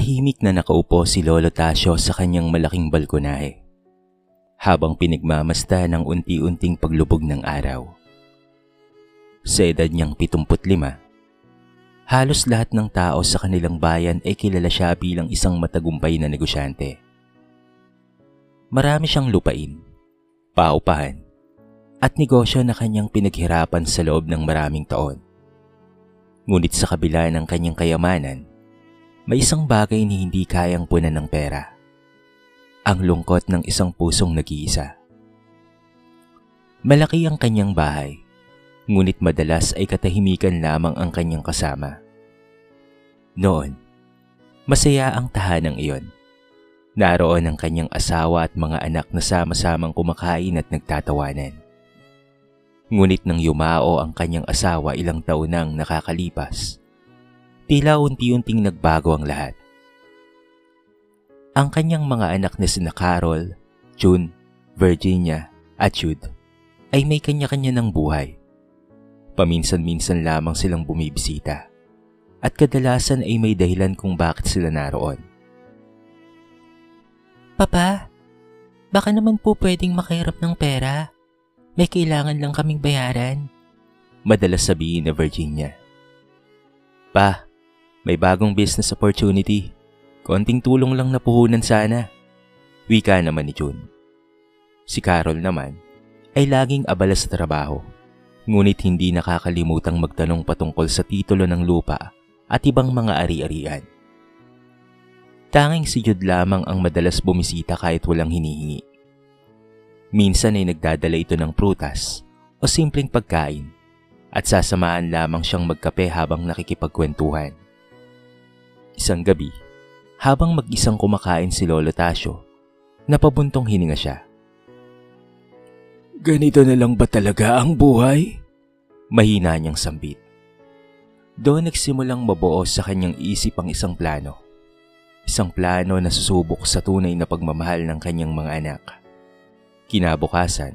Tahimik na nakaupo si Lolo Tasio sa kanyang malaking balkonahe, habang pinagmamasdan ng unti-unting paglubog ng araw. Sa edad niyang 75, halos lahat ng tao sa kanilang bayan ay kilala siya bilang isang matagumpay na negosyante. Marami siyang lupain, paupahan, at negosyo na kanyang pinaghirapan sa loob ng maraming taon. Ngunit sa kabila ng kanyang kayamanan, may isang bagay na hindi kayang punan ng pera. Ang lungkot ng isang pusong nag-iisa. Malaki ang kanyang bahay, ngunit madalas ay katahimikan lamang ang kanyang kasama. Noon, masaya ang tahanang iyon. Naroon ang kanyang asawa at mga anak na sama-samang kumakain at nagtatawanan. Ngunit nang yumao ang kanyang asawa ilang taon nang nakakalipas, tila unti-unting nagbago ang lahat. Ang kanyang mga anak na sina Carol, June, Virginia at Jude ay may kanya-kanya ng buhay. Paminsan-minsan lamang silang bumibisita at kadalasan ay may dahilan kung bakit sila naroon. Papa, baka naman po pwedeng makahirap ng pera. May kailangan lang kaming bayaran. Madalas sabihin na Virginia. Pa, may bagong business opportunity. Konting tulong lang na puhunan sana. Wika naman ni June. Si Carol naman ay laging abala sa trabaho. Ngunit hindi nakakalimutang magtanong patungkol sa titulo ng lupa at ibang mga ari-arian. Tanging si Jude lamang ang madalas bumisita kahit walang hinihingi. Minsan ay nagdadala ito ng prutas o simpleng pagkain at sasamahan lamang siyang magkape habang nakikipagkwentuhan. Isang gabi, habang mag-isang kumakain si Lolo Tasio, napabuntong hininga siya. Ganito na lang ba talaga ang buhay? Mahina niyang sambit. Doon nagsimulang mabuo sa kanyang isip ang isang plano. Isang plano na susubok sa tunay na pagmamahal ng kanyang mga anak. Kinabukasan,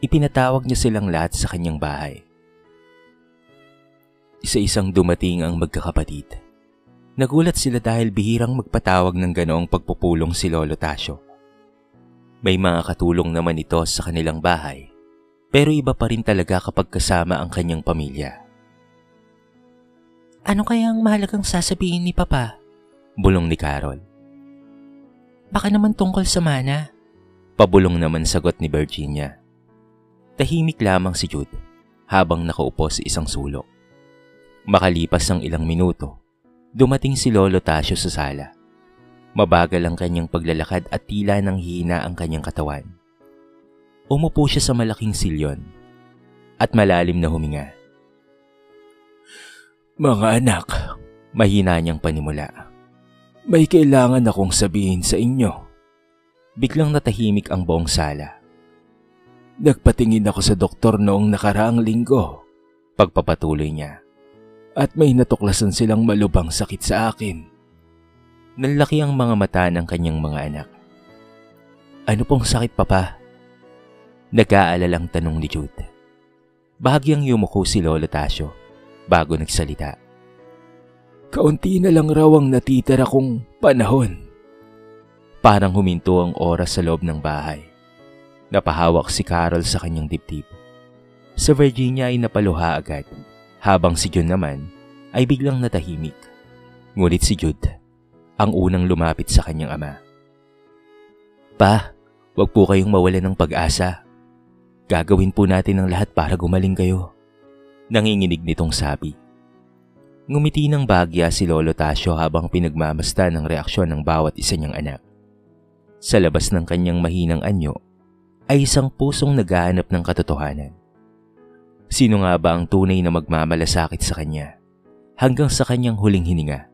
ipinatawag niya silang lahat sa kanyang bahay. Isa-isang dumating ang magkakapatid. Nagulat sila dahil bihirang magpatawag ng ganoong pagpupulong si Lolo Tasio. May mga katulong naman ito sa kanilang bahay, pero iba pa rin talaga kapag kasama ang kanyang pamilya. Ano kaya ang mahalagang sasabihin ni Papa? Bulong ni Carol. Baka naman tungkol sa mana. Pabulong naman sagot ni Virginia. Tahimik lamang si Jude habang nakaupo sa isang sulok. Makalipas ang ilang minuto, dumating si Lolo Tasio sa sala. Mabagal ang kanyang paglalakad at tila nang hihina ang kanyang katawan. Umupo siya sa malaking silyon at malalim na huminga. Mga anak, mahina niyang panimula. May kailangan akong sabihin sa inyo. Biglang natahimik ang buong sala. Nagpatingin ako sa doktor noong nakaraang linggo. Pagpapatuloy niya. At may natuklasan silang malubhang sakit sa akin. Nanlaki ang mga mata ng kanyang mga anak. Ano pong sakit, Papa? Nag-aalalang tanong ni Jude. Bahagyang yumuko si Lolo Tasio bago nagsalita. Kaunti na lang raw ang natitira kong panahon. Parang huminto ang oras sa loob ng bahay. Napahawak si Carol sa kanyang dibdib. Sa Virginia ay napaluha agad, habang si June naman ay biglang natahimik. Ngunit si Jude ang unang lumapit sa kanyang ama. Pa, wag po kayong mawalan ng pag-asa. Gagawin po natin ang lahat para gumaling kayo. Nanginginig nitong sabi. Ngumiti ng bahagya si Lolo Tasio habang pinagmamasdan ang reaksyon ng bawat isa niyang anak. Sa labas ng kanyang mahinang anyo ay isang pusong naghahanap ng katotohanan. Sino nga ba ang tunay na magmamalasakit sa kanya hanggang sa kanyang huling hininga?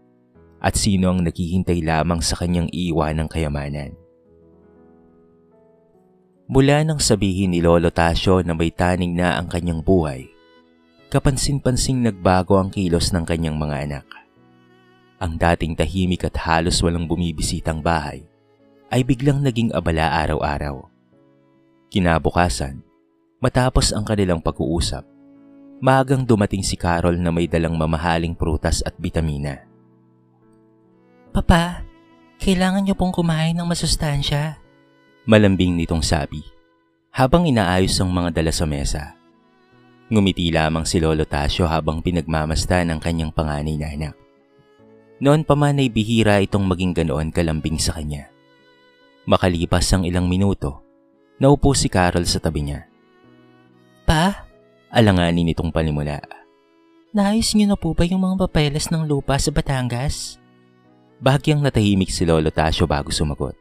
At sino ang naghihintay lamang sa kanyang iiwanang kayamanan? Mula nang sabihin ni Lolo Tasio na may taning na ang kanyang buhay, kapansin-pansing nagbago ang kilos ng kanyang mga anak. Ang dating tahimik at halos walang bumibisitang bahay ay biglang naging abala araw-araw. Kinabukasan, matapos ang kanilang pag-uusap, maagang dumating si Carol na may dalang mamahaling prutas at bitamina. Papa, kailangan niyo pong kumain ng masustansya. Malambing nitong sabi, habang inaayos ang mga dala sa mesa. Ngumiti lamang si Lolo Tasio habang pinagmamasdan ang kanyang panganay na anak. Noon pa man ay bihira itong maging ganoon kalambing sa kanya. Makalipas ang ilang minuto, naupo si Carol sa tabi niya. Pa, Alanganin nitong panimula. naayos niyo na po ba yung mga papeles ng lupa sa Batangas? Bahagyang natahimik si Lolo Tasio bago sumagot.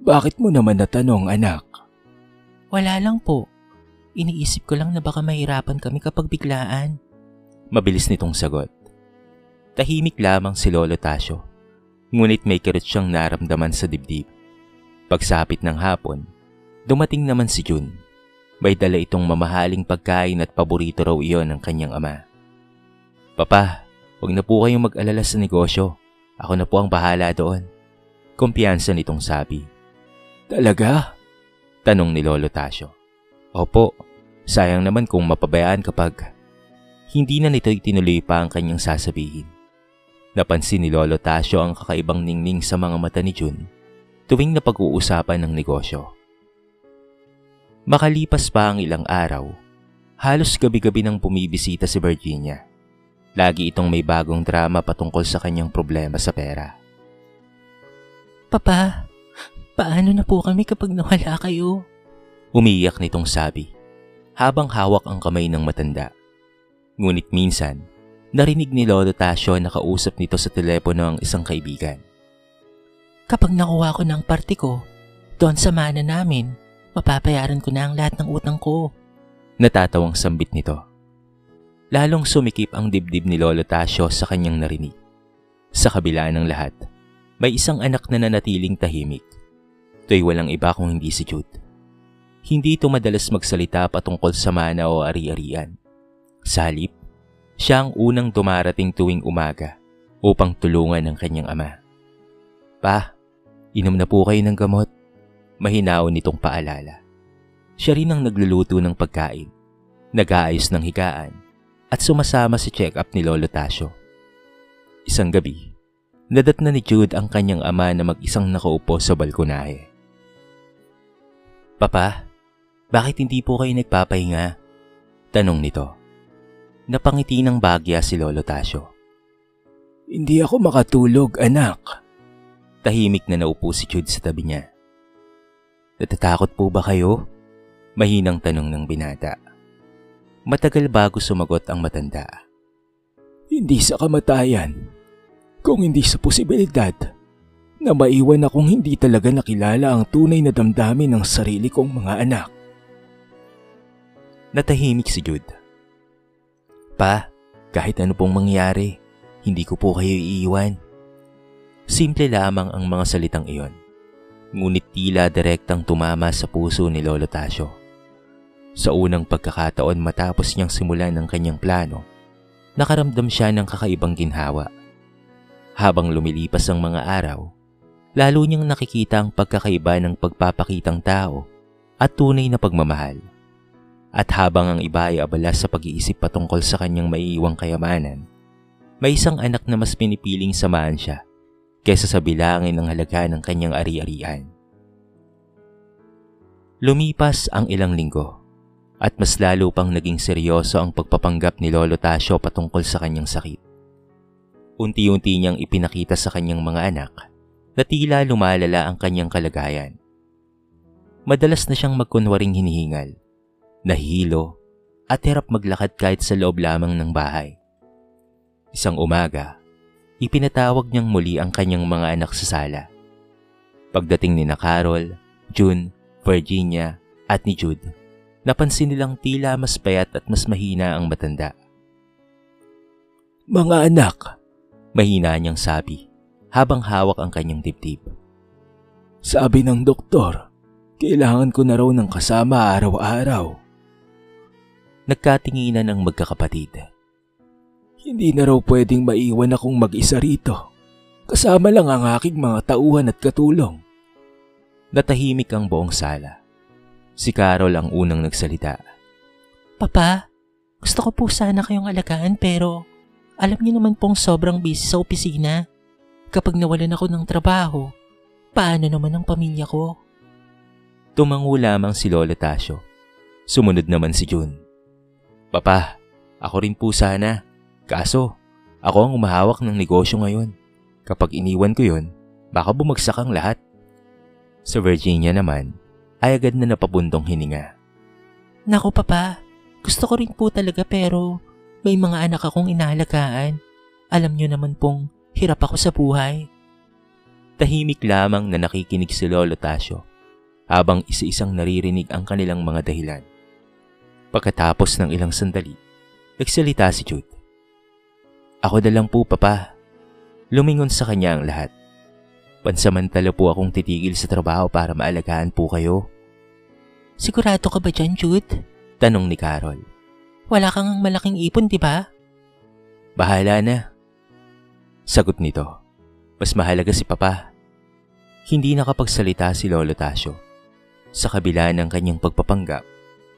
Bakit mo naman natanong, anak? Wala lang po. Iniisip ko lang na baka mahirapan kami kapag biglaan. Mabilis nitong sagot. Tahimik lamang si Lolo Tasio, ngunit may kirot siyang naramdaman sa dibdib. Pagsapit ng hapon, dumating naman si June. May dala itong mamahaling pagkain at paborito raw iyon ng kanyang ama. Papa, huwag na po kayong mag-alala sa negosyo. Ako na po ang bahala doon. Kumpiyansa nitong sabi. Talaga? Tanong ni Lolo Tasio. Opo, sayang naman kung mapabayaan kapag hindi na nito itinuloy pa ang kanyang sasabihin. Napansin ni Lolo Tasio ang kakaibang ningning sa mga mata ni June tuwing napag-uusapan ng negosyo. Makalipas pa ang ilang araw, halos gabi-gabi nang bumibisita si Virginia. Lagi itong may bagong drama patungkol sa kanyang problema sa pera. Papa, paano na po kami kapag nawala kayo? Umiiyak nitong sabi, habang hawak ang kamay ng matanda. Ngunit minsan, narinig ni Lolo Tasio na kausap nito sa telepono ang isang kaibigan. Kapag nakuha ko ng party ko, doon sa mana namin, mapapayaran ko na ang lahat ng utang ko. Natatawang sambit nito. Lalong sumikip ang dibdib ni Lolo Tasio sa kanyang narinig. Sa kabila ng lahat, may isang anak na nanatiling tahimik. Ito'y walang iba kung hindi si Jude. Hindi ito madalas magsalita patungkol sa mana o ari-arian. Sa halip, siya ang unang dumarating tuwing umaga upang tulungan ang kanyang ama. Pa, inom na po kayo ng gamot. Mahinaon nitong paalala. Siya rin ang nagluluto ng pagkain, nag-aayos ng higaan, at sumasama sa check-up ni Lolo Tasio. Isang gabi, nadatna ni Jude ang kanyang ama na mag-isang nakaupo sa balkonahe. Papa, bakit hindi po kayo nagpapahinga? Tanong nito. Napangiti ng bagya si Lolo Tasio. Hindi ako makatulog, anak. Tahimik na naupo si Jude sa tabi niya. Natatakot po ba kayo? Mahinang tanong ng binata. Matagal bago sumagot ang matanda. Hindi sa kamatayan, kung hindi sa posibilidad na maiwan akong hindi talaga nakilala ang tunay na damdamin ng sarili kong mga anak. Natahimik si Jude. Pa, kahit ano pong mangyari, hindi ko po kayo iiwan. Simple lamang ang mga salitang iyon. Ngunit tila direktang tumama sa puso ni Lolo Tasio. Sa unang pagkakataon matapos niyang simulan ang kanyang plano, nakaramdam siya ng kakaibang ginhawa. Habang lumilipas ang mga araw, lalo niyang nakikita ang pagkakaiba ng pagpapakitang tao at tunay na pagmamahal. At habang ang iba ay abala sa pag-iisip patungkol sa kanyang maiiwang kayamanan, may isang anak na mas pinipiling samahan siya kaysa sa bilangin ng halaga ng kanyang ari-arian. Lumipas ang ilang linggo at mas lalo pang naging seryoso ang pagpapanggap ni Lolo Tasio patungkol sa kanyang sakit. Unti-unti niyang ipinakita sa kanyang mga anak na tila lumalala ang kanyang kalagayan. Madalas na siyang magkunwaring hinihingal, nahihilo at hirap maglakad kahit sa loob lamang ng bahay. Isang umaga, ipinatawag niyang muli ang kanyang mga anak sa sala. Pagdating ni Carol, June, Virginia at ni Jude, napansin nilang tila mas payat at mas mahina ang matanda. Mga anak, mahina niyang sabi habang hawak ang kanyang dibdib. Sabi ng doktor, kailangan ko na raw ng kasama araw-araw. Nagkatinginan ang magkakapatid. Hindi na raw pwedeng maiwan akong mag-isa rito. Kasama lang ang aking mga tauhan at katulong. Natahimik ang buong sala. Si Carol ang unang nagsalita. Papa, gusto ko po sana kayong alagaan pero alam niyo naman pong sobrang busy sa opisina. Kapag nawalan ako ng trabaho, paano naman ang pamilya ko? Tumango lamang si Lolo Tasio. Sumunod naman si June. Papa, ako rin po sana. Kaso, ako ang umahawak ng negosyo ngayon. Kapag iniwan ko yon, baka bumagsak ang lahat. Sa Virginia naman, ay agad na napabundong hininga. Naku papa, gusto ko rin po talaga pero may mga anak akong inaalagaan. Alam niyo naman pong hirap ako sa buhay. Tahimik lamang na nakikinig si Lolo Tasio habang isa-isang naririnig ang kanilang mga dahilan. Pagkatapos ng ilang sandali, nagsalita si Jude. Ako na lang po papa. Lumingon sa kanya ang lahat. Pansamantala po akong titigil sa trabaho para maalagaan po kayo. Sigurado ka ba dyan, Jude? Tanong ni Carol. Wala kang malaking ipon, di ba? Bahala na. Sagot nito. Mas mahalaga si papa. Hindi nakapagsalita si Lolo Tasio. Sa kabila ng kanyang pagpapanggap,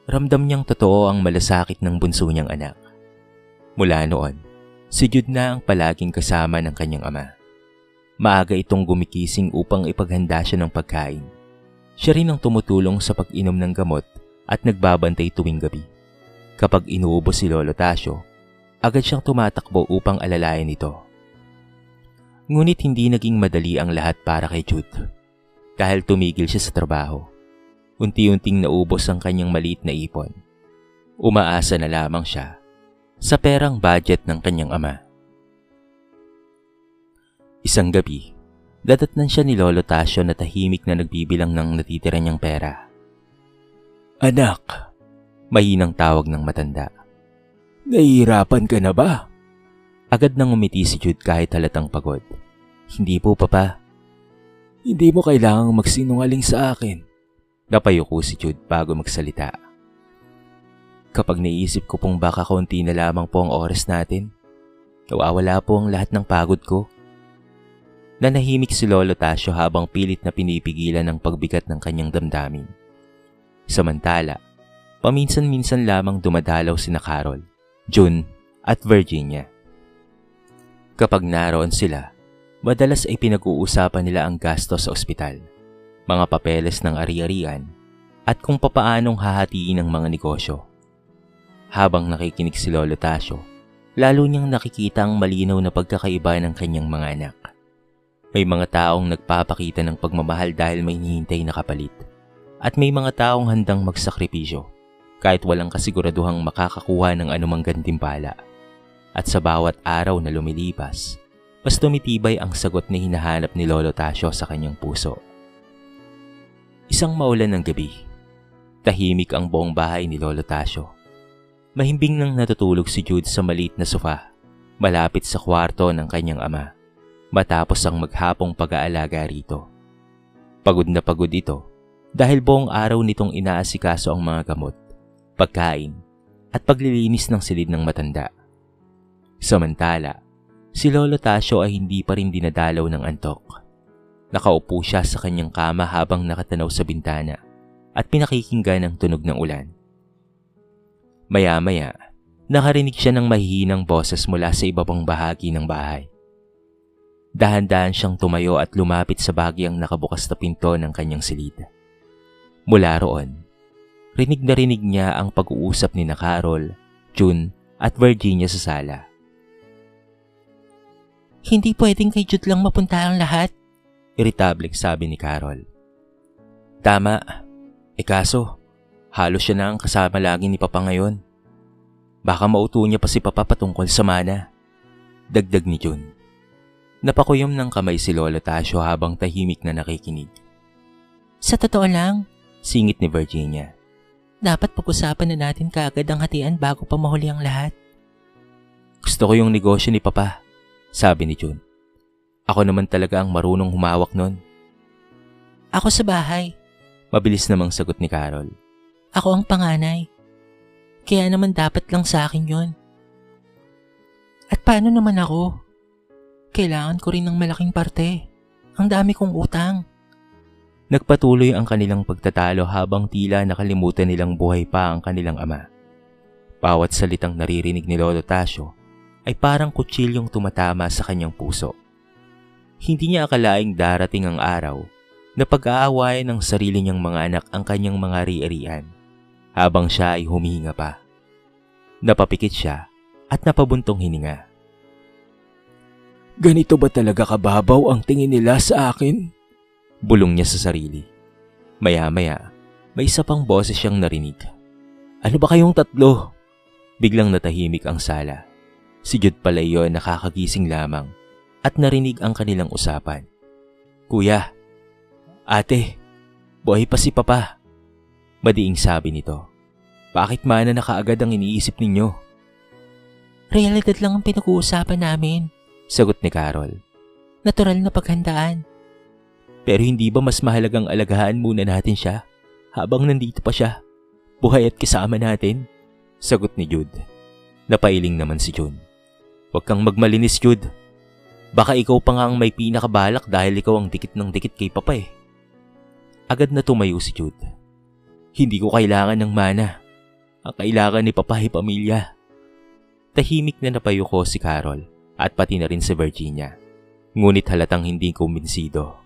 ramdam niyang totoo ang malasakit ng bunso niyang anak. Mula noon, si Jude na ang palaging kasama ng kanyang ama. Maaga itong gumigising upang ipaghanda siya ng pagkain. Siya rin ang tumutulong sa pag-inom ng gamot at nagbabantay tuwing gabi. Kapag inuubos si Lolo Tasio, agad siyang tumatakbo upang alalayan ito. Ngunit hindi naging madali ang lahat para kay Jude. Dahil tumigil siya sa trabaho, unti-unting naubos ang kanyang maliit na ipon. Umaasa na lamang siya sa perang budget ng kanyang ama. Isang gabi, dadatnan siya ni Lolo Tasio na tahimik na nagbibilang ng natitira niyang pera. Anak, Mahinang tawag ng matanda. nahihirapan ka na ba? Agad nang umiti si Jude kahit halatang pagod. Hindi po papa. Hindi mo kailangang magsinungaling sa akin. Napayuko si Jude bago magsalita. Kapag naisip ko pong baka konti na lamang po ang oras natin, nawawala po ang lahat ng pagod ko. Nanahimik si Lolo Tasio habang pilit na pinipigilan ang pagbigat ng kanyang damdamin. Samantala, paminsan-minsan lamang dumadalaw sina Carol, June at Virginia. Kapag naroon sila, madalas ay pinag-uusapan nila ang gasto sa ospital, mga papeles ng ari-arian, at kung papaanong hahatiin ang mga negosyo. Habang nakikinig si Lolo Tasio, lalo niyang nakikita ang malinaw na pagkakaiba ng kanyang mga anak. May mga taong nagpapakita ng pagmamahal dahil may hinihintay na kapalit, at may mga taong handang magsakripisyo kahit walang kasiguraduhang makakakuha ng anumang gantimpala. At sa bawat araw na lumilipas, mas tumitibay ang sagot na hinahanap ni Lolo Tasio sa kanyang puso. Isang maulan ng gabi, tahimik ang buong bahay ni Lolo Tasio. Mahimbing nang natutulog si Jude sa maliit na sofa, malapit sa kwarto ng kanyang ama, matapos ang maghapong pag-aalaga rito. Pagod na pagod ito dahil buong araw nitong inaasikaso ang mga gamot, pagkain, at paglilinis ng silid ng matanda. Samantala, si Lolo Tasio ay hindi pa rin dinadalaw ng antok. Nakaupo siya sa kanyang kama habang nakatanaw sa bintana at pinakikinggan ang tunog ng ulan. Maya-maya, nakarinig siya ng mahihinang boses mula sa ibabang bahagi ng bahay. Dahan-dahan siyang tumayo at lumapit sa bahagyang nakabukas na pinto ng kanyang silid. Mula roon, rinig na rinig niya ang pag-uusap ni Carol, June at Virginia sa sala. Hindi pwedeng kay Jude lang mapunta ang lahat. Iritableng sabi ni Carol. Tama, kaso, halos siya na ang kasama lagi ni Papa ngayon. Baka mauto niya pa si Papa patungkol sa mana. Dagdag ni June. Napakuyom ng kamay si Lolo Tasio habang tahimik na nakikinig. Sa totoo lang, singit ni Virginia. Dapat pag-usapan na natin kaagad ang hatian bago pa mahuli ang lahat. Gusto ko yung negosyo ni Papa, sabi ni June. Ako naman talaga ang marunong humawak nun. Ako sa bahay. Mabilis namang sagot ni Carol. Ako ang panganay. Kaya naman dapat lang sa akin yon. At paano naman ako? Kailangan ko rin ng malaking parte. Ang dami kong utang. Nagpatuloy ang kanilang pagtatalo habang tila nakalimutan nilang buhay pa ang kanilang ama. Bawat salitang naririnig ni Lolo Tasio ay parang kutsilyong tumatama sa kanyang puso. Hindi niya akalaing darating ang araw na pag-aawayan ng sarili niyang mga anak ang kanyang mga ari-arian habang siya ay humihinga pa. Napapikit siya at napabuntong hininga. Ganito ba talaga kababaw ang tingin nila sa akin? Bulong niya sa sarili. Maya-maya, may isa pang boses siyang narinig. Ano ba kayong tatlo? Biglang natahimik ang sala. Si Jude pala iyon nakakagising lamang at narinig ang kanilang usapan. Kuya, ate, buhay pa si Papa. Madiing sabi nito. Bakit mana na kaagad ang iniisip ninyo? Realidad lang ang pinag-uusapan namin. Sagot ni Carol. Natural na paghandaan. Pero hindi ba mas mahalagang alagahan muna natin siya habang nandito pa siya? Buhay at kasama natin? Sagot ni Jude. Napailing naman si June. Huwag kang magmalinis, Jude. Baka ikaw pa nga ang may pinakabalak dahil ikaw ang dikit ng dikit kay Papa eh. Agad na tumayo si Jude. Hindi ko kailangan ng mana. Ang kailangan ni Papa ay pamilya. Tahimik na napayuko si Carol at pati na rin si Virginia. Ngunit halatang hindi kumbinsido.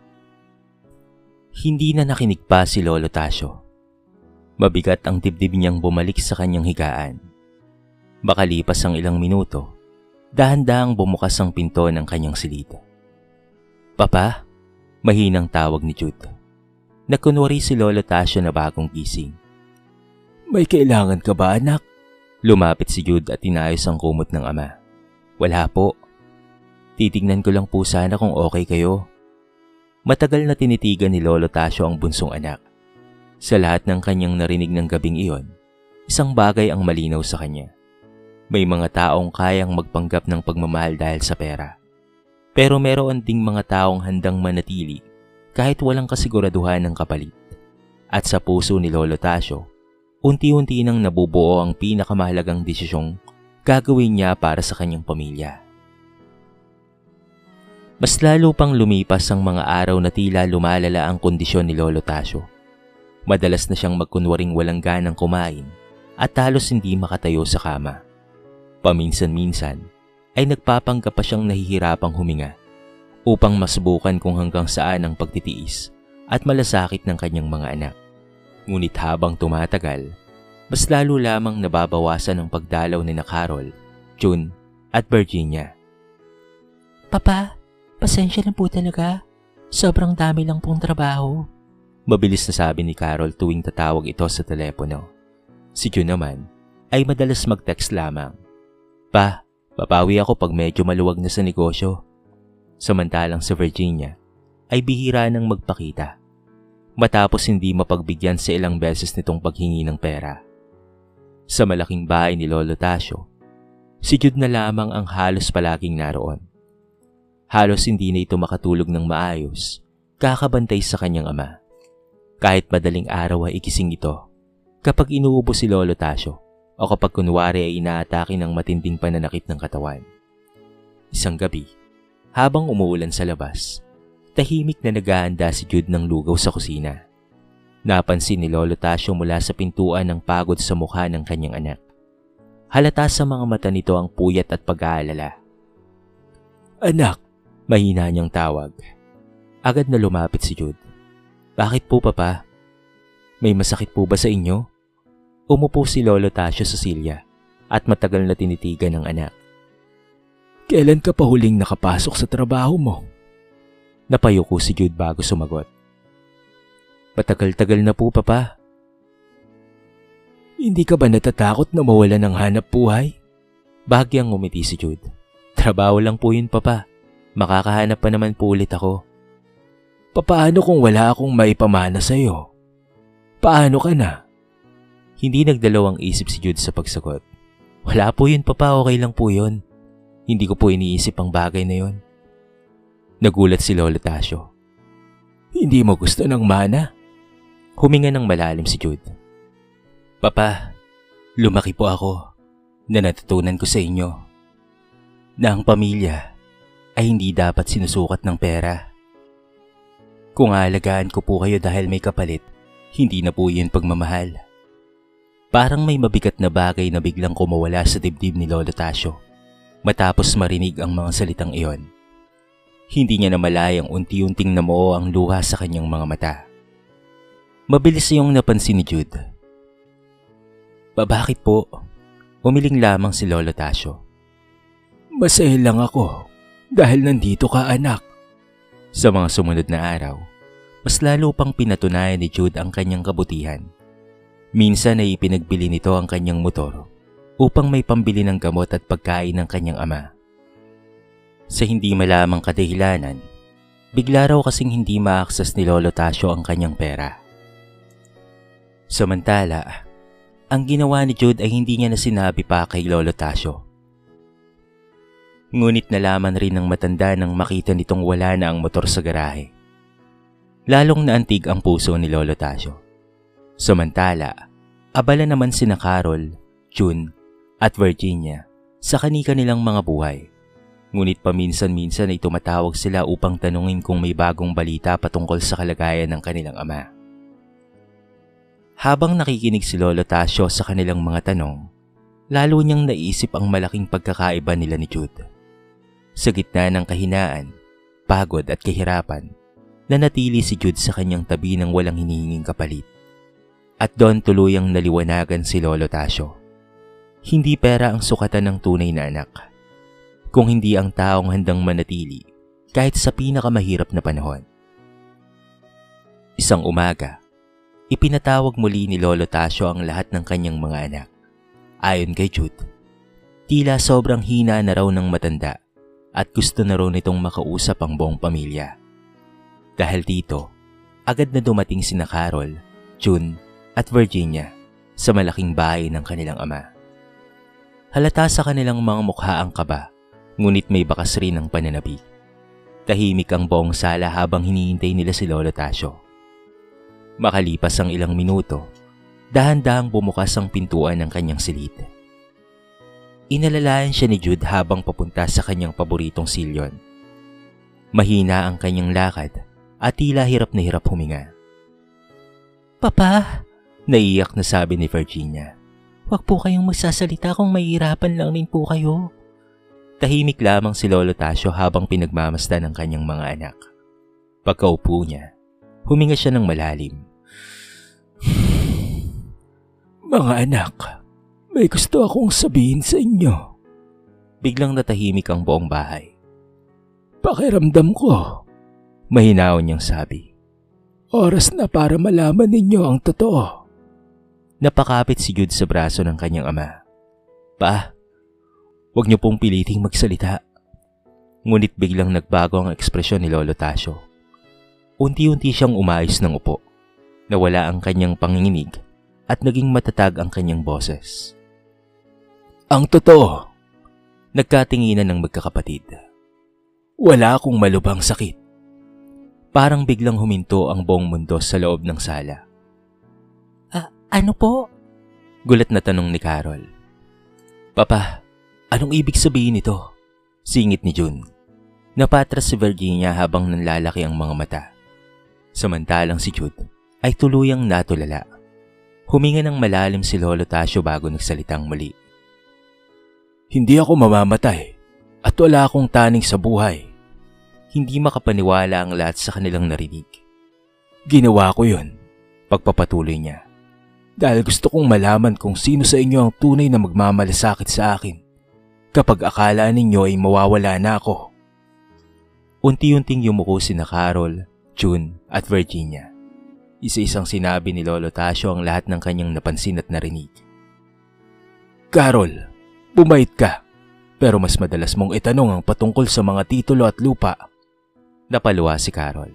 Hindi na nakinig pa si Lolo Tasio. Mabigat ang dibdib niyang bumalik sa kanyang higaan. Makalipas ang ilang minuto, dahan-dahang bumukas ang pinto ng kanyang silid. Papa? Mahinang tawag ni Jude. Nagkunwari si Lolo Tasio na bagong gising. May kailangan ka ba, anak? Lumapit si Jude at inayos ang kumot ng ama. Wala po. Titignan ko lang po sana kung okay kayo. Matagal na tinitigan ni Lolo Tasio ang bunsong anak. Sa lahat ng kanyang narinig ng gabing iyon, isang bagay ang malinaw sa kanya. May mga taong kayang magpanggap ng pagmamahal dahil sa pera. Pero meron ding mga taong handang manatili kahit walang kasiguraduhan ng kapalit. At sa puso ni Lolo Tasio, unti-unti nang nabubuo ang pinakamahalagang desisyong gagawin niya para sa kanyang pamilya. Mas lalo pang lumipas ang mga araw na tila lumalala ang kondisyon ni Lolo Tasio. Madalas na siyang magkunwaring walang ganang kumain at halos hindi makatayo sa kama. Paminsan-minsan ay nagpapanggap pa siyang nahihirapang huminga upang masubukan kung hanggang saan ang pagtitiis at malasakit ng kanyang mga anak. Ngunit habang tumatagal, mas lalo lamang nababawasan ang pagdalaw ni Carol, June at Virginia. Papa, pasensya na po talaga. Sobrang dami lang pong trabaho. Mabilis na sabi ni Carol tuwing tatawag ito sa telepono. Si June naman ay madalas mag-text lamang. Pa, papawi ako pag medyo maluwag na sa negosyo. Samantalang si Virginia ay bihira nang magpakita. Matapos hindi mapagbigyan sa ilang beses nitong paghingi ng pera. Sa malaking bahay ni Lolo Tasio, si Jude na lamang ang halos palaging naroon. Halos hindi na ito makatulog ng maayos, kakabantay sa kanyang ama. Kahit madaling araw ay ikising ito, kapag inuubo si Lolo Tasio o kapag kunwari ay inaatake ng matinding pananakit ng katawan. Isang gabi, habang umuulan sa labas, tahimik na naghahanda si Jude ng lugaw sa kusina. Napansin ni Lolo Tasio mula sa pintuan ng pagod sa mukha ng kanyang anak. Halata sa mga mata nito ang puyat at pag-aalala. Anak, mahina niyang tawag. Agad na lumapit si Jude. Bakit po, Papa? May masakit po ba sa inyo? Umupo si Lolo Tasio sa silya at matagal na tinitigan ng anak. Kailan ka pa huling nakapasok sa trabaho mo? Napayuko si Jude bago sumagot. Matagal-tagal na po, Papa. Hindi ka ba natatakot na mawalan ng hanap buhay? Bahagyang ngumiti si Jude. Trabaho lang po yun, Papa. Makakahanap pa naman po ulit ako. Paano kung wala akong maipamana sa'yo? Paano ka na? Hindi nagdalawang isip si Jude sa pagsagot. Wala po yun, Papa. Okay lang po yun. Hindi ko po iniisip ang bagay na yun. Nagulat si Lolo Tasio. Hindi mo gusto ng mana? Huminga ng malalim si Jude. Papa, lumaki po ako na natutunan ko sa inyo na ang pamilya ay hindi dapat sinusukat ng pera. Kung aalagaan ko po kayo dahil may kapalit, hindi na po yun pagmamahal. Parang may mabigat na bagay na biglang kumawala sa dibdib ni Lolo Tasio matapos marinig ang mga salitang iyon. Hindi niya namalayang unti-unting namuo ang luha sa kanyang mga mata. Mabilis iyong napansin ni Jude. Bakit po? Umiling lamang si Lolo Tasio. Masaya lang ako dahil nandito ka, anak. Sa mga sumunod na araw, mas lalo pang pinatunayan ni Jude ang kanyang kabutihan. Minsan ay ipinagbili nito ang kanyang motor upang may pambili ng gamot at pagkain ng kanyang ama. Sa hindi malamang kadahilanan, bigla raw kasing hindi ma-access ni Lolo Tasio ang kanyang pera. Samantala, ang ginawa ni Jude ay hindi niya na sinabi pa kay Lolo Tasio. Ngunit nalaman rin ng matanda nang makita nitong wala na ang motor sa garahe. Lalong naantig ang puso ni Lolo Tasio. Samantala, abala naman sina Carol, June at Virginia sa kani-kanilang mga buhay. Ngunit paminsan-minsan ay tumatawag sila upang tanungin kung may bagong balita patungkol sa kalagayan ng kanilang ama. Habang nakikinig si Lolo Tasio sa kanilang mga tanong, lalo niyang naisip ang malaking pagkakaiba nila ni Jude. Sa gitna ng kahinaan, pagod at kahirapan, nanatili si Jude sa kanyang tabi ng walang hinihinging kapalit. At doon tuluyang naliwanagan si Lolo Tasio. Hindi pera ang sukatan ng tunay na anak, kung hindi ang taong handang manatili kahit sa pinakamahirap na panahon. Isang umaga, ipinatawag muli ni Lolo Tasio ang lahat ng kanyang mga anak. Ayon kay Jude, tila sobrang hina na raw ng matanda at gusto na raw nitong makausap ang buong pamilya. Dahil dito, agad na dumating sina Carol, June at Virginia sa malaking bahay ng kanilang ama. Halata sa kanilang mga mukha ang kaba, ngunit may bakas rin ang pananabik. Tahimik ang buong sala habang hinihintay nila si Lolo Tasio. Makalipas ang ilang minuto, dahan-dahang bumukas ang pintuan ng kanyang silid. Inalalayan siya ni Jude habang papunta sa kanyang paboritong silyon. Mahina ang kanyang lakad at tila hirap na hirap huminga. Papa, Naiyak na sabi ni Virginia. wag po kayong magsasalita kung mahihirapan lang rin po kayo. Tahimik lamang si Lolo Tasio habang pinagmamasdan ng kanyang mga anak. Pagkaupo niya, huminga siya ng malalim. Mga anak, may gusto akong sabihin sa inyo. Biglang natahimik ang buong bahay. Pakiramdam ko, Mahinaon niyang sabi. oras na para malaman ninyo ang totoo. Napakapit si Jude sa braso ng kanyang ama. Pa, huwag niyo pong piliting magsalita. Ngunit biglang nagbago ang ekspresyon ni Lolo Tasio. Unti-unti siyang umayos ng upo. Nawala ang kanyang panginginig at naging matatag ang kanyang boses. Ang totoo, Nagkatinginan ng magkakapatid. wala akong malubhang sakit. Parang biglang huminto ang buong mundo sa loob ng sala. Ano po? Gulat na tanong ni Carol. Papa, anong ibig sabihin nito? Singit ni June. Napatras si Virginia habang nanlalaki ang mga mata. Samantalang si Jude ay tuluyang natulala. Huminga ng malalim si Lolo Tasio bago nagsalitang muli. Hindi ako mamamatay at wala akong taning sa buhay. Hindi makapaniwala ang lahat sa kanilang narinig. Ginawa ko yun Pagpapatuloy niya. dahil gusto kong malaman kung sino sa inyo ang tunay na magmamalasakit sa akin kapag akala ninyo ay mawawala na ako. Unti-unting yumuko sina Carol, June at Virginia. Isa-isang sinabi ni Lolo Tasio ang lahat ng kanyang napansin at narinig. Carol, bumait ka, pero mas madalas mong itanong ang patungkol sa mga titulo at lupa. Napaluwa si Carol.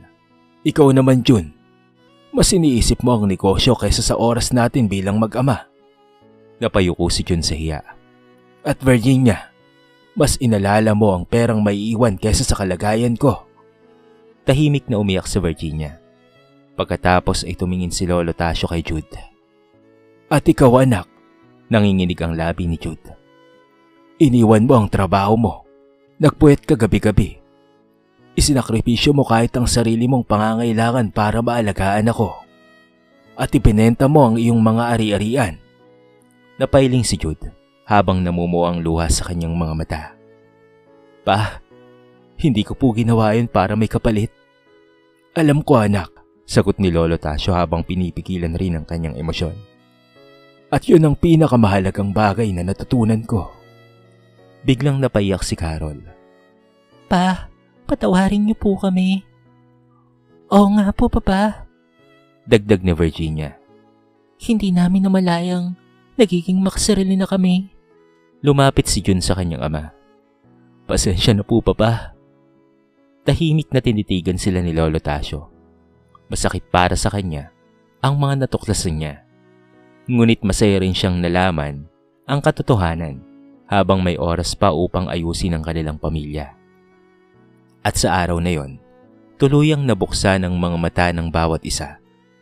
Ikaw naman, June, mas iniisip mo ang negosyo kaysa sa oras natin bilang mag-ama. Napayuko si June sa hiya. At Virginia, mas inalala mo ang perang maiiwan kaysa sa kalagayan ko. Tahimik na umiyak si Virginia. Pagkatapos ay tumingin si Lolo Tasio kay Jude. At ikaw, anak, Nanginginig ang labi ni Jude. iniwan mo ang trabaho mo. Nagpuwet ka gabi-gabi. Isinakripisyo mo kahit ang sarili mong pangangailangan para maalagaan ako. At ibinenta mo ang iyong mga ari-arian. Napailing si Jude habang namumuo ang luha sa kanyang mga mata. Pa, Hindi ko po ginawa yun para may kapalit. Alam ko anak, sagot ni Lolo Tasio habang pinipigilan rin ang kanyang emosyon. At yun ang pinakamahalagang bagay na natutunan ko. Biglang napaiyak si Carol. Pa, patawarin niyo po kami. Oo nga po, Papa. Dagdag ni Virginia. Hindi namin namalayang nagiging makasarili na kami. Lumapit si Jun sa kanyang ama. Pasensya na po, Papa. Tahimik na tinitigan sila ni Lolo Tasio. Masakit para sa kanya ang mga natuklasan niya. Ngunit masaya rin siyang nalaman ang katotohanan habang may oras pa upang ayusin ang kanilang pamilya. At sa araw na yon, tuluyang nabuksan ang mga mata ng bawat isa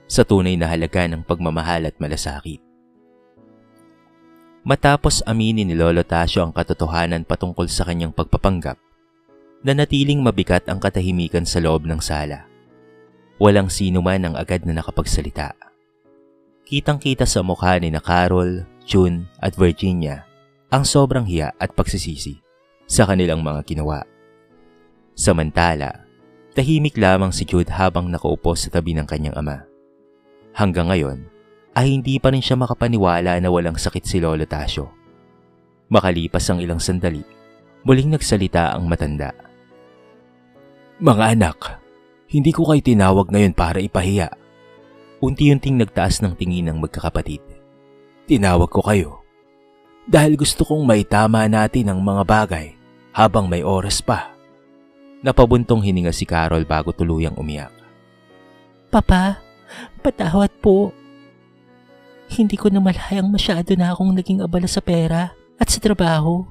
sa tunay na halaga ng pagmamahal at malasakit. Matapos aminin ni Lolo Tasio ang katotohanan patungkol sa kanyang pagpapanggap, nanatiling mabigat ang katahimikan sa loob ng sala. Walang sino man ang agad na nakapagsalita. Kitang-kita sa mukha ni na Carol, June at Virginia ang sobrang hiya at pagsisisi sa kanilang mga ginawa. Samantala, tahimik lamang si Jude habang nakaupo sa tabi ng kanyang ama. Hanggang ngayon ay hindi pa rin siya makapaniwala na walang sakit si Lolo Tasio. Makalipas ang ilang sandali, muling nagsalita ang matanda. Mga anak, hindi ko kayo tinawag ngayon para ipahiya. Unti-unting nagtaas ng tingin ng magkakapatid. Tinawag ko kayo dahil gusto kong maitama natin ang mga bagay habang may oras pa. Napabuntong hininga si Carol bago tuluyang umiyak. Papa, patawad po. Hindi ko namalayang masyado na akong naging abala sa pera at sa trabaho.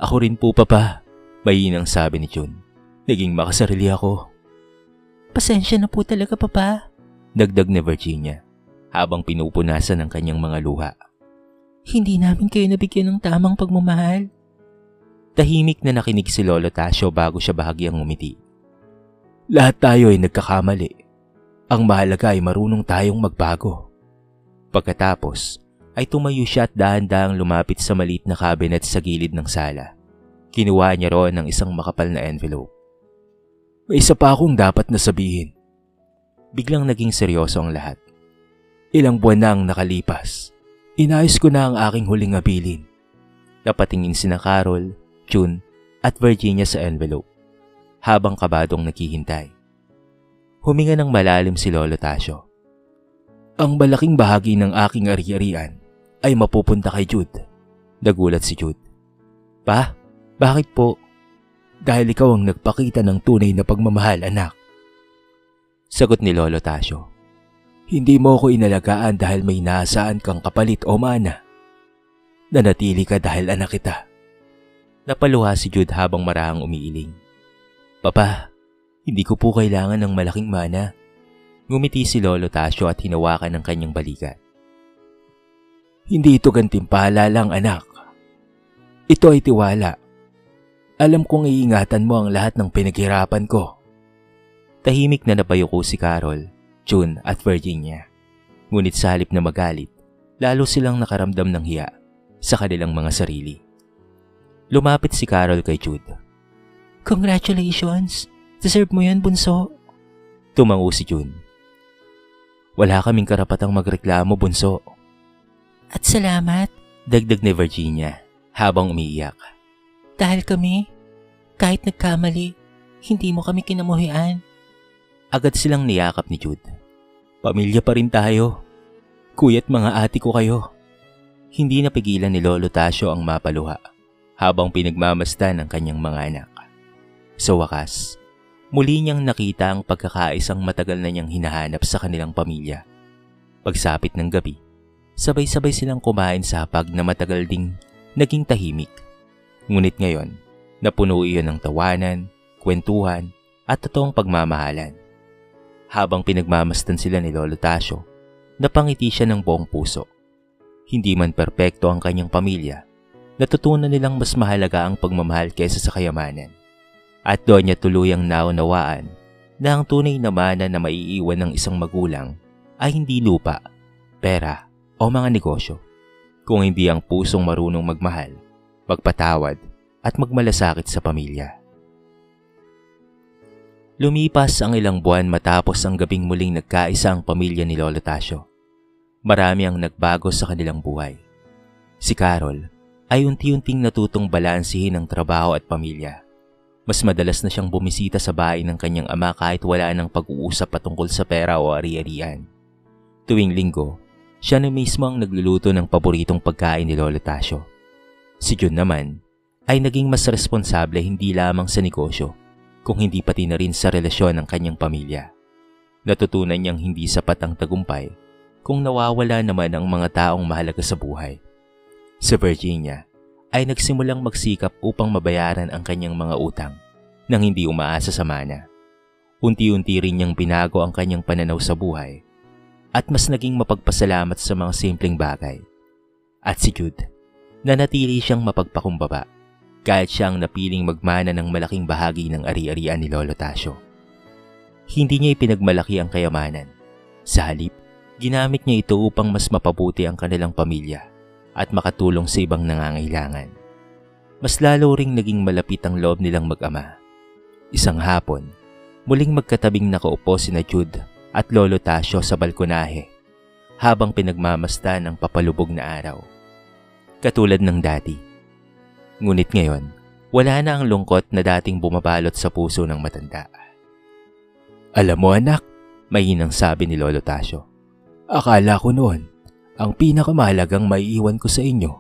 Ako rin po, Papa. Mainang sabi ni June. Naging makasarili ako. Pasensya na po talaga, Papa. Dagdag ni Virginia habang pinupunasan ang kanyang mga luha. Hindi namin kayo nabigyan ng tamang pagmamahal. Tahimik na nakinig si Lolo Tasio bago siya bahagyang ngumiti. Lahat tayo ay nagkakamali. Ang mahalaga ay marunong tayong magbago. Pagkatapos ay tumayo siya at dahan-dahang lumapit sa maliit na cabinet sa gilid ng sala. Kinuha niya roon ng isang makapal na envelope. May isa pa akong dapat na sabihin. Biglang naging seryoso ang lahat. Ilang buwan na ang nakalipas. Inayos ko na ang aking huling abilin. Napatingin sina Carol, June at Virginia sa envelope habang kabadong naghihintay. Huminga ng malalim si Lolo Tasio. Ang malaking bahagi ng aking ari-arian ay mapupunta kay Jude. Nagulat si Jude. Pa, bakit po? Dahil ikaw ang nagpakita ng tunay na pagmamahal, anak. Sagot ni Lolo Tasio. Hindi mo ako inalagaan dahil may inaasaan kang kapalit o mana. Nanatili ka dahil anak kita. Napaluha si Jude habang marahang umiiling. Papa, hindi ko po kailangan ng malaking mana. Ngumiti si Lolo Tasio at hinawakan ng kanyang balikat. Hindi ito gantimpala lang, anak. Ito ay tiwala. Alam kong iingatan mo ang lahat ng pinaghirapan ko. Tahimik na napayuko si Carol, June at Virginia. Ngunit sa halip na magalit, lalo silang nakaramdam ng hiya sa kanilang mga sarili. Lumapit si Carol kay Jude. Congratulations! Deserve mo yan, bunso. Tumango si June. Wala kaming karapatang magreklamo, bunso. At salamat. Dagdag ni Virginia habang umiiyak. Dahil kami, kahit nagkamali, hindi mo kami kinamuhian. Agad silang niyakap ni Jude. Pamilya pa rin tayo. Kuya't mga ate ko kayo. Hindi napigilan ni Lolo Tasio ang mapaluha habang pinagmamasdan ang kanyang mga anak. Sa wakas, muli niyang nakita ang pagkakaisang matagal na niyang hinahanap sa kanilang pamilya. Pagsapit ng gabi, sabay-sabay silang kumain sa hapag na matagal ding naging tahimik. Ngunit ngayon, napuno iyon ng tawanan, kwentuhan at totoong pagmamahalan. Habang pinagmamasdan sila ni Lolo Tasio, napangiti siya ng buong puso. Hindi man perpekto ang kanyang pamilya, natutunan nilang mas mahalaga ang pagmamahal kaysa sa kayamanan. At doon niya tuluyang naunawaan na ang tunay na mana na maiiwan ng isang magulang ay hindi lupa, pera o mga negosyo, kung hindi ang pusong marunong magmahal, magpatawad at magmalasakit sa pamilya. Lumipas ang ilang buwan matapos ang gabing muling nagkaisa ang pamilya ni Lolo Tasio. Marami ang nagbago sa kanilang buhay. Si Carol ay unti-unting natutong balansihin ang trabaho at pamilya. Mas madalas na siyang bumisita sa bahay ng kanyang ama kahit wala nang pag-uusap patungkol sa pera o ari-arian. Tuwing linggo, siya na mismo ang nagluluto ng paboritong pagkain ni Lolo Tasio. Si Jun naman ay naging mas responsable hindi lamang sa negosyo, kung hindi pati na rin sa relasyon ng kanyang pamilya. Natutunan niyang hindi sapat ang tagumpay kung nawawala naman ang mga taong mahalaga sa buhay. Sa Virginia ay nagsimulang magsikap upang mabayaran ang kanyang mga utang nang hindi umaasa sa mana. Unti-unti rin niyang binago ang kanyang pananaw sa buhay at mas naging mapagpasalamat sa mga simpleng bagay. At si Jude, nanatili siyang mapagpakumbaba kahit siyang napiling magmana ng malaking bahagi ng ari-arian ni Lolo Tasio. Hindi niya ipinagmalaki ang kayamanan. Sa halip, ginamit niya ito upang mas mapabuti ang kanilang pamilya at makatulong sa ibang nangangailangan. Mas lalo ring naging malapit ang loob nilang mag-ama. Isang hapon, muling magkatabing nakaupo sina Jude at Lolo Tasio sa balkonahe habang pinagmamasdan ang papalubog na araw. Katulad ng dati. Ngunit ngayon, wala na ang lungkot na dating bumabalot sa puso ng matanda. Alam mo anak, Mahinang sabi ni Lolo Tasio. akala ko noon, ang pinakamahalagang maiiwan ko sa inyo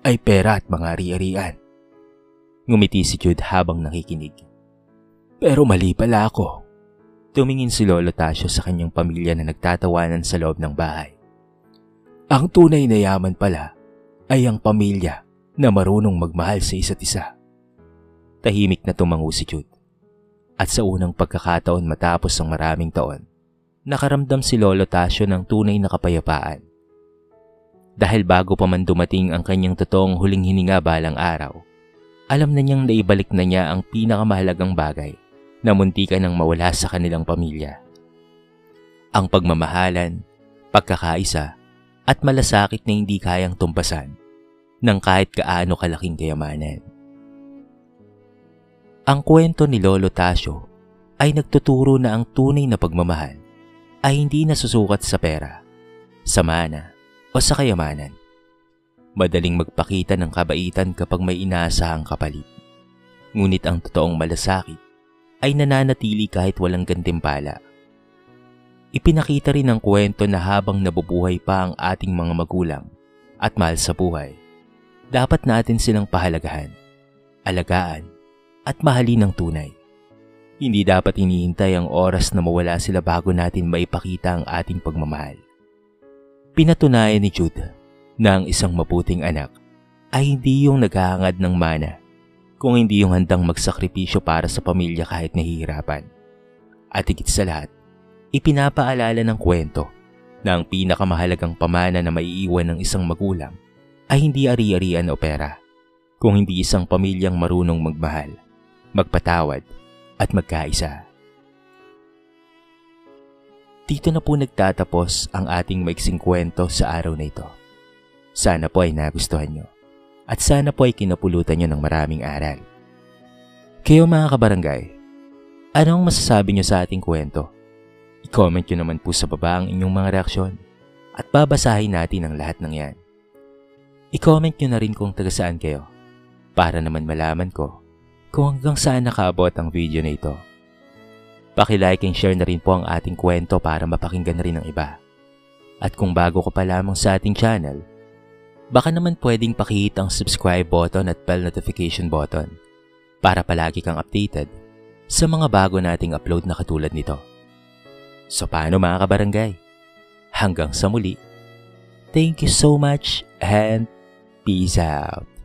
ay pera at mga ari-arian. Ngumiti si Jude habang nakikinig. Pero mali pala ako. Tumingin si Lolo Tasio sa kanyang pamilya na nagtatawanan sa loob ng bahay. Ang tunay na yaman pala ay ang pamilya na marunong magmahal sa isa't isa. Tahimik na tumango si Jude. At sa unang pagkakataon matapos ang maraming taon, nakaramdam si Lolo Tasio ng tunay na kapayapaan. Dahil bago pa man dumating ang kanyang totoong huling hininga balang araw, alam na niyang naibalik na niya ang pinakamahalagang bagay na muntikan nang mawala sa kanilang pamilya. Ang pagmamahalan, pagkakaisa, at malasakit na hindi kayang tumpasan ng kahit kaano kalaking kayamanan. Ang kwento ni Lolo Tasio ay nagtuturo na ang tunay na pagmamahal ay hindi nasusukat sa pera, sa mana, o sa kayamanan. Madaling magpakita ng kabaitan kapag may inaasahang kapalit. Ngunit ang totoong malasakit ay nananatili kahit walang gantimpala. Ipinakita rin ang kwento na habang nabubuhay pa ang ating mga magulang at mahal sa buhay, dapat natin silang pahalagahan, alagaan, at mahalin ng tunay. Hindi dapat hinihintay ang oras na mawala sila bago natin maipakita ang ating pagmamahal. Pinatunayan ni Jude na ang isang mabuting anak ay hindi yung naghahangad ng mana, kung hindi yung handang magsakripisyo para sa pamilya kahit nahihirapan. At higit sa lahat, ipinapaalala ng kwento na ang pinakamahalagang pamana na maiiwan ng isang magulang ay hindi ari-arian o pera, kung hindi isang pamilyang marunong magmahal, magpatawad, at magkaisa. Dito na po nagtatapos ang ating maiksing kwento sa araw na ito. Sana po ay nagustuhan nyo at sana po ay kinapulutan nyo ng maraming aral. Kayo mga kabarangay, anong masasabi nyo sa ating kwento? I-comment nyo naman po sa baba ang inyong mga reaksyon at babasahin natin ang lahat ng yan. I-comment nyo na rin kung taga saan kayo para naman malaman ko kung hanggang saan nakaabot ang video na ito. Paki-like and share na rin po ang ating kwento para mapakinggan na rin ng iba. At kung bago ka pa lamang sa ating channel, baka naman pwedeng pakihit ang subscribe button at bell notification button para palagi kang updated sa mga bago nating upload na katulad nito. So paano mga kabarangay? Hanggang sa muli. Thank you so much and peace out.